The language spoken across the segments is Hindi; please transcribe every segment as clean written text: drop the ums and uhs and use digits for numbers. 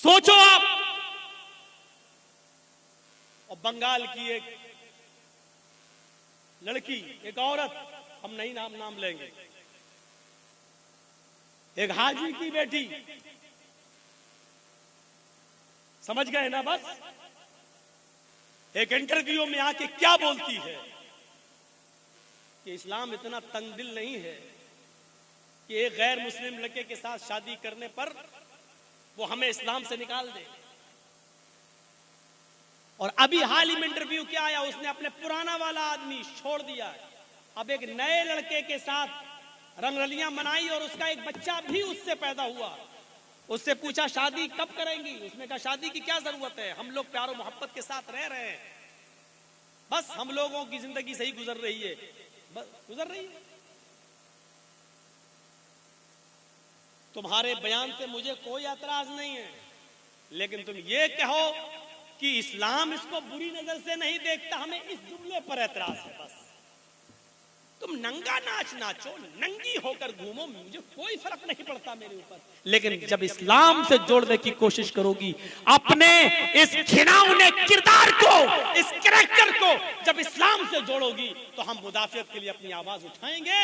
सोचो आप। और बंगाल की एक लड़की, एक औरत, हम नहीं नाम लेंगे, एक हाजी की बेटी, समझ गए ना? बस एक इंटरव्यू में आके क्या बोलती है कि इस्लाम इतना तंग दिल नहीं है कि एक गैर मुस्लिम लड़के के साथ शादी करने पर वो हमें इस्लाम से निकाल दे। और अभी हाल ही में इंटरव्यू क्या आया, उसने अपने पुराना वाला आदमी छोड़ दिया है, अब एक नए लड़के के साथ रंगरलियां मनाई और उसका एक बच्चा भी उससे पैदा हुआ। उससे पूछा शादी कब करेंगी? उसने कहा शादी की क्या जरूरत है, हम लोग प्यार और मोहब्बत के साथ रह रहे हैं, बस हम लोगों की जिंदगी सही गुजर रही है, बस गुजर रही है। तुम्हारे बयान से मुझे कोई एतराज नहीं है, लेकिन तुम ये कहो कि इस्लाम इसको बुरी नजर से नहीं देखता, हमें इस जुमले पर एतराज है। बस तुम नंगा नाच नाचो, नंगी होकर घूमो, मुझे कोई फर्क नहीं पड़ता मेरे ऊपर, लेकिन जब इस्लाम से जोड़ने की कोशिश करोगी, अपने इस घिनौने किरदार को, इस कैरेक्टर को जब इस्लाम से जोड़ोगी, तो हम मुदाफियत के लिए अपनी आवाज उठाएंगे।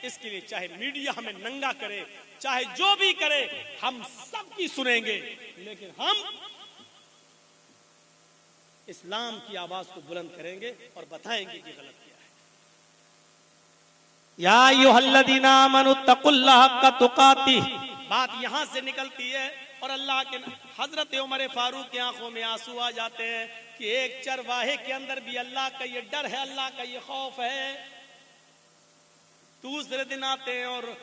इसके लिए चाहे मीडिया हमें नंगा करे, चाहे जो भी करे, हम सबकी सुनेंगे, लेकिन हम इस्लाम की आवाज को बुलंद करेंगे और बताएंगे कि गलत क्या है। या अय्युहल्लज़ीना आमनू तक़ुल्लाह हक़्क़ तुक़ातिह, बात यहां से निकलती है और अल्लाह के हजरत उमर फारूक की आंखों में आंसू आ जाते हैं कि एक चरवाहे के अंदर भी अल्लाह का ये डर है, अल्लाह का ये खौफ है। दूसरे दिन आते हैं और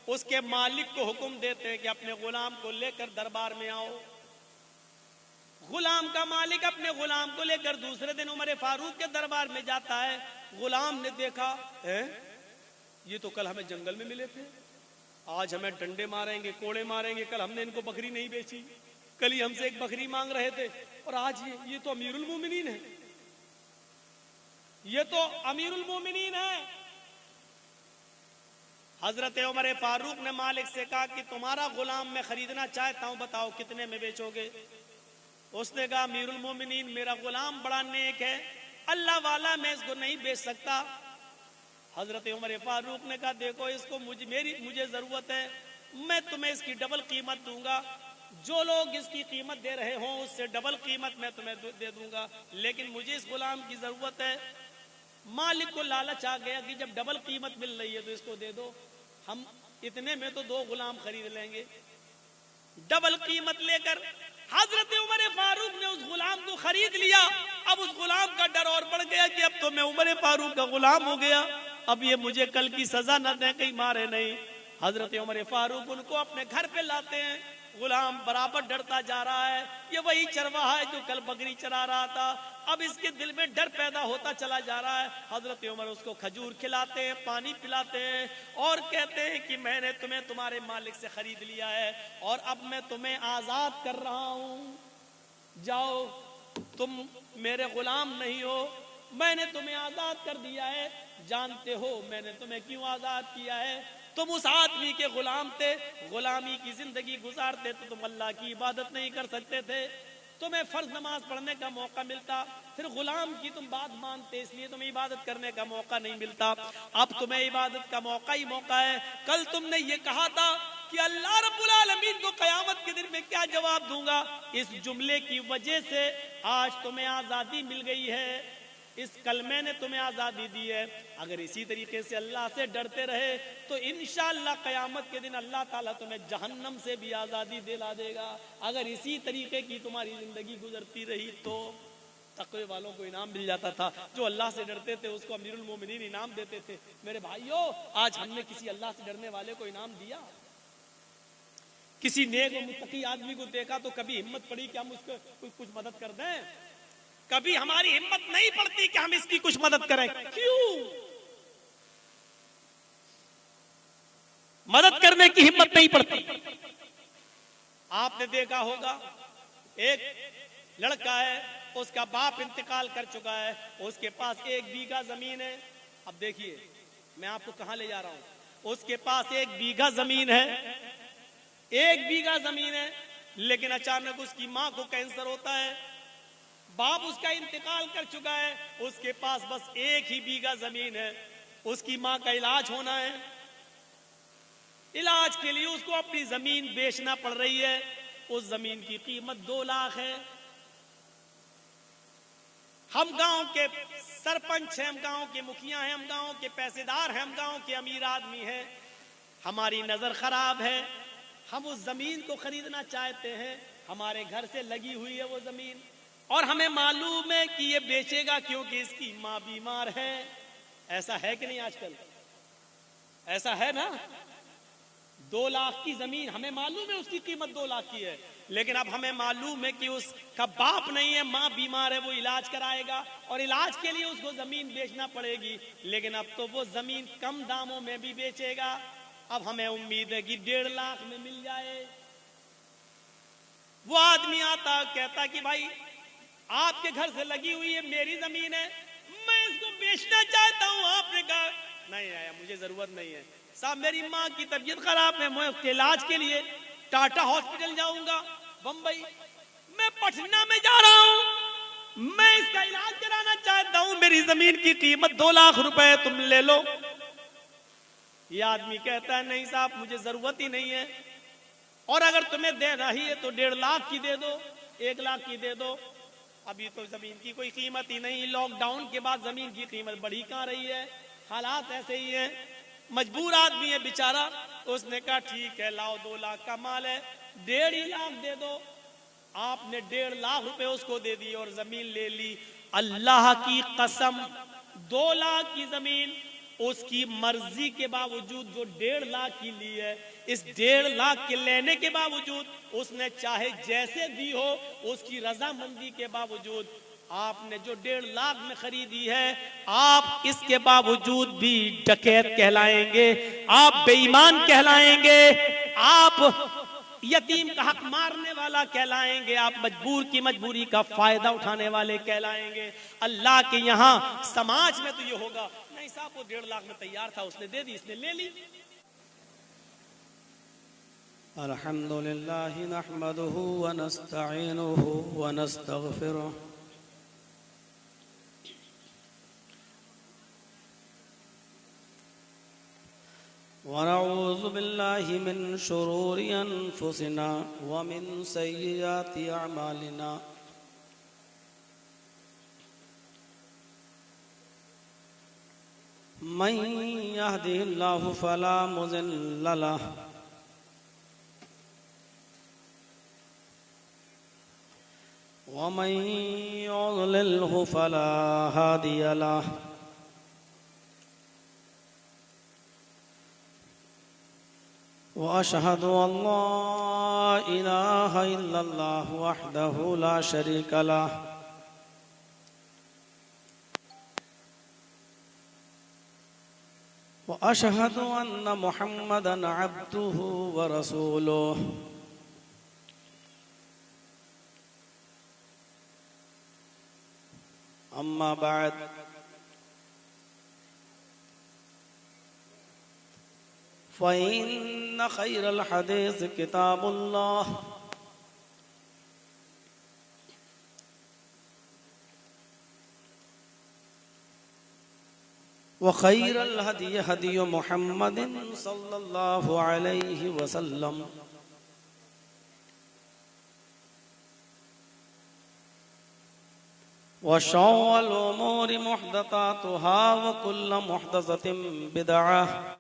उसके मालिक को हुक्म देते हैं कि अपने गुलाम को लेकर दरबार में आओ। गुलाम का मालिक अपने गुलाम को लेकर दूसरे दिन उमर फारूक के दरबार में जाता है। गुलाम ने देखा है ये तो कल हमें जंगल में मिले थे, आज हमें डंडे मारेंगे, कोड़े मारेंगे, कल हमने इनको बकरी नहीं बेची, कल ही हमसे एक बकरी मांग रहे थे, और आज ये तो अमीरुल मोमिनीन है, ये तो अमीरुल मोमिनीन है। हजरत उमर फारूक ने मालिक से कहा कि तुम्हारा गुलाम मैं खरीदना चाहता हूं, बताओ कितने में बेचोगे? उसने कहा अमीरुल मोमिनीन मेरा गुलाम बड़ा नेक है, अल्लाह वाला, मैं इसको नहीं बेच सकता। हजरत उमर फारूक ने कहा देखो इसको मुझे जरूरत है, मैं तुम्हें इसकी डबल कीमत दूंगा, जो लोग इसकी कीमत दे रहे हों उससे डबल कीमत मैं तुम्हें दे दूंगा, लेकिन मुझे इस गुलाम की जरूरत है। मालिक को लालच आ गया कि जब डबल कीमत मिल रही है तो इसको दे दो, हम इतने में तो 2 गुलाम खरीद लेंगे। डबल कीमत लेकर हजरत उमर फारूक ने उस गुलाम को खरीद लिया। अब उस गुलाम का डर और बढ़ गया कि अब तो मैं उमर फारूक का गुलाम हो गया, अब ये मुझे कल की सजा न दे, कहीं मारे नहीं। हजरत उमर फारूक उनको अपने घर पे लाते हैं। गुलाम बराबर डरता जा रहा है, ये वही चरवाहा है जो कल बकरी चरा रहा था, अब इसके दिल में डर पैदा होता चला जा रहा है। हजरत उमर उसको खजूर खिलाते हैं, पानी पिलाते हैं और कहते हैं कि मैंने तुम्हें तुम्हारे मालिक से खरीद लिया है और अब मैं तुम्हें आजाद कर रहा हूं, जाओ, तुम मेरे गुलाम नहीं हो, मैंने तुम्हें आजाद कर दिया है। जानते हो मैंने तुम्हें क्यों आजाद किया है? तुम उस आदमी के गुलाम थे, गुलामी की जिंदगी गुजारते तो तुम अल्लाह की इबादत नहीं कर सकते थे, तुम्हें फर्ज नमाज पढ़ने का मौका मिलता, फिर गुलाम की तुम बात मानते इसलिए तुम्हें इबादत करने का मौका नहीं मिलता। अब तुम्हें इबादत का मौका ही मौका है। कल तुमने ये कहा था कि अल्लाह रब्बुल आलमीन को कयामत के दिन में क्या जवाब दूंगा, इस जुमले की वजह से आज तुम्हें आजादी मिल गई है, इस कलमे ने तुम्हें आजादी दी है। अगर इसी तरीके से अल्लाह से डरते रहे तो इंशाअल्लाह कयामत के दिन अल्लाह ताला तुम्हें जहन्नम से भी आजादी दिला देगा। अगर इसी तरीके की तुम्हारी जिंदगी गुजरती रही तो तकवे वालों को इनाम मिल जाता था, जो अल्लाह से डरते थे उसको अमीरुल मोमिनीन इनाम देते थे। मेरे भाइयों, आज हमने किसी अल्लाह से डरने वाले को इनाम दिया? किसी नेक और मुत्तकी आदमी को देखा तो कभी हिम्मत पड़ी कि हम उसको कुछ मदद कर दें? कभी हमारी हिम्मत नहीं पड़ती कि हम इसकी कुछ मदद करें। क्यों? मदद करने की हिम्मत नहीं पड़ती। आपने देखा होगा एक लड़का है, उसका बाप इंतकाल कर चुका है, उसके पास 1 बीघा जमीन है। अब देखिए मैं आपको कहां ले जा रहा हूं। उसके पास 1 बीघा जमीन है, 1 बीघा जमीन है, लेकिन अचानक उसकी माँ को कैंसर होता है, बाप उसका इंतकाल कर चुका है, उसके पास बस 1 ही बीघा जमीन है, उसकी माँ का इलाज होना है, इलाज के लिए उसको अपनी जमीन बेचना पड़ रही है। उस जमीन की कीमत 2 लाख है। हम गांव के सरपंच हैं, हम गांव के मुखिया हैं, हम गांव के पैसेदार हैं, हम गांव के अमीर आदमी हैं, हमारी नजर खराब है, हम उस जमीन को खरीदना चाहते हैं, हमारे घर से लगी हुई है वो जमीन, और हमें मालूम है कि ये बेचेगा क्योंकि इसकी माँ बीमार है। ऐसा है कि नहीं आजकल? ऐसा है ना? 2 लाख की जमीन, हमें मालूम है उसकी कीमत 2 लाख की है, लेकिन अब हमें मालूम है कि उसका बाप नहीं है, माँ बीमार है, वो इलाज कराएगा और इलाज के लिए उसको जमीन बेचना पड़ेगी। लेकिन अब तो वो जमीन कम दामों में भी बेचेगा। अब हमें उम्मीद है कि 1.5 लाख में मिल जाए। वो आदमी आता, कहता कि भाई आपके घर से लगी हुई है, मेरी जमीन है, मैं इसको बेचना चाहता हूं। आपने कहा नहीं आया, मुझे जरूरत नहीं है साहब, मेरी माँ की तबीयत खराब है, मैं उसके इलाज के लिए टाटा हॉस्पिटल जाऊंगा, बंबई, मैं पटना में जा रहा हूं, मैं इसका इलाज कराना चाहता हूं, मेरी जमीन की कीमत 2 लाख रुपए, तुम ले लो। ये आदमी कहता है नहीं साहब, मुझे जरूरत ही नहीं है, और अगर तुम्हें दे रही है तो 1.5 लाख की दे दो, 1 लाख की दे दो। अभी तो जमीन की कोई कीमत ही नहीं, लॉकडाउन के बाद जमीन की कीमत बढ़ी कहां रही है, हालात ऐसे ही है, मजबूर आदमी है बेचारा। तो उसने कहा ठीक है, लाओ 2 लाख का माल है, 1.5 लाख दे दो। आपने 1.5 लाख रुपए उसको दे दिए और जमीन ले ली। अल्लाह की कसम, 2 लाख की जमीन उसकी मर्जी के बावजूद जो 1.5 लाख की ली है, इस 1.5 लाख के लेने के बावजूद उसने चाहे जैसे दी हो, उसकी रजामंदी के बावजूद आपने जो 1.5 लाख में खरीदी है, आप इसके बावजूद भी डकैत कहलाएंगे, आप बेईमान कहलाएंगे, आप यतीम का हक मारने वाला कहलाएंगे, आप मजबूर की मजबूरी का फायदा उठाने वाले कहलाएंगे। अल्लाह के यहाँ समाज में तो ये होगा नहीं साहब, वो 1.5 लाख में तैयार था, उसने दे दी, इसने ले ली। अल्हम्दुलिल्लाह नहमदुहु व नस्तईनुहु व नस्तगफिरुह व नऊज़ु बिल्लाहि मिन शुरूरि अनफुसिना व मिन सय्यिआति अअमालिना। मन यहदिहिल्लाहु फला मुज़िल्ल लहु व मन युज़लिल्हु फला हादिय लहु। व अशहदु अल्ला इलाहा इल्लल्लाहु वहदहु ला शरीका लहु व अशहदु अन्न मुहम्मदन अब्दुहु व रसूलुहु। अम्मा बाद, फ़इन्न खैरल हदीस किताबुल्लाह व खैरल हदी हदी मुहम्मदिन सल्लल्लाहु अलैहि वसल्लम व शर्रुल उमूरि मुहदसातुहा व कुल्लु मुहदसतिन बिदअह